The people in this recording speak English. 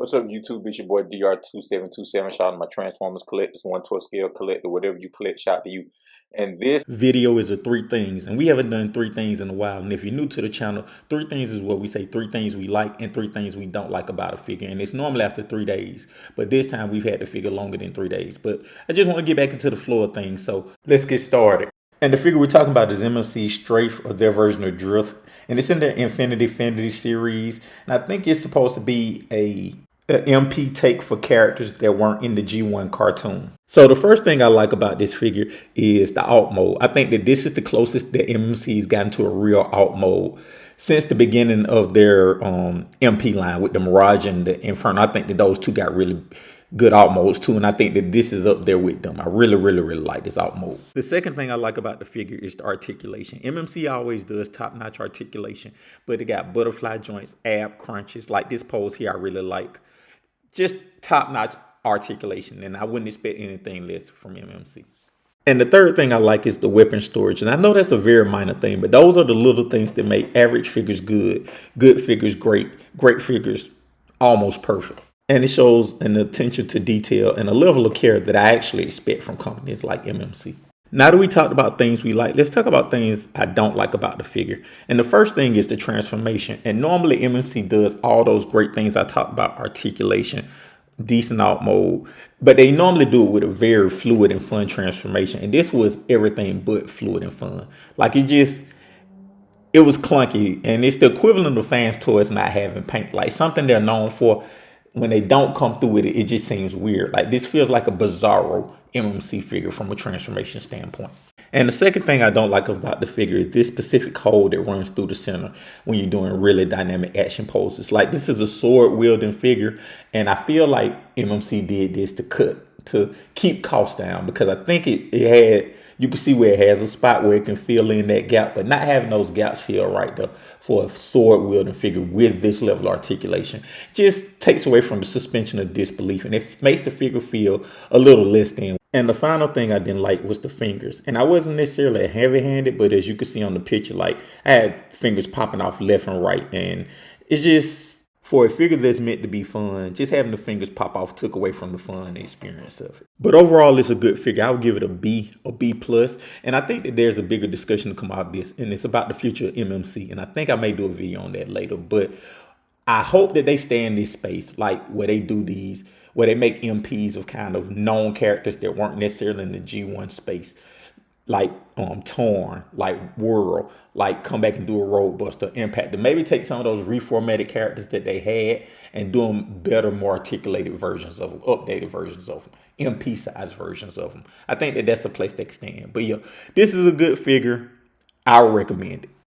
What's up, YouTube? It's your boy DR2727. Shout out to my Transformers collectors, 1/12 scale collector, whatever you collect, shout out to you. And this video is of three things, and we haven't done three things in a while. And if you're new to the channel, three things is what we say: three things we like and three things we don't like about a figure. And it's normally after 3 days, but this time we've had the figure longer than 3 days. But I just want to get back into the flow of things, so let's get started. And the figure we're talking about is MMC Strafe, or their version of Drift. And it's in their Infinity series. And I think it's supposed to be a MP take for characters that weren't in the G1 cartoon. So the first thing I like about this figure is the alt mode. I think that this is the closest that MMC's gotten to a real alt mode since the beginning of their MP line with the Mirage and the Inferno. I think that those two got really good alt modes too, and I think that this is up there with them. I really like this alt mode. The second thing I like about the figure is the articulation. MMC always does top-notch articulation, but it got butterfly joints, ab crunches. Like this pose here I really like. Just top-notch articulation, and I wouldn't expect anything less from MMC. And the third thing I like is the weapon storage. And I know that's a very minor thing, but those are the little things that make average figures good, good figures great, great figures almost perfect. And it shows an attention to detail and a level of care that I actually expect from companies like MMC. Now that we talked about things we like, let's talk about things I don't like about the figure. And the first thing is the transformation. And normally MMC does all those great things I talked about: articulation, decent alt mode, but they normally do it with a very fluid and fun transformation. And this was everything but fluid and fun. Like it was clunky, and it's the equivalent of fans' toys not having paint. Like something they're known for, when they don't come through with it, it just seems weird. Like this feels like a bizarro MMC figure from a transformation standpoint. And the second thing I don't like about the figure is this specific hole that runs through the center when you're doing really dynamic action poses. Like this is a sword wielding figure, and I feel like MMC did this to keep costs down, because I think you can see where it has a spot where it can fill in that gap, but not having those gaps feel right though for a sword wielding figure with this level of articulation just takes away from the suspension of disbelief, and it makes the figure feel a little less than. And the final thing I didn't like was the fingers. And I wasn't necessarily heavy-handed, but as you can see on the picture, like I had fingers popping off left and right, and it's just, for a figure that's meant to be fun, just having the fingers pop off took away from the fun experience of it. But overall, it's a good figure. I would give it a B plus. And I think that there's a bigger discussion to come out of this, and it's about the future of MMC. And I think I may do a video on that later. But I hope that they stay in this space, like where they make MPs of kind of known characters that weren't necessarily in the G1 space, like Torn, like Whirl, like come back and do a Roadbuster, Impact, to maybe take some of those reformatted characters that they had and do them better, more articulated versions of them, updated versions of them, MP size versions of them. I think that that's a place they can stand. But yeah, this is a good figure. I would recommend it.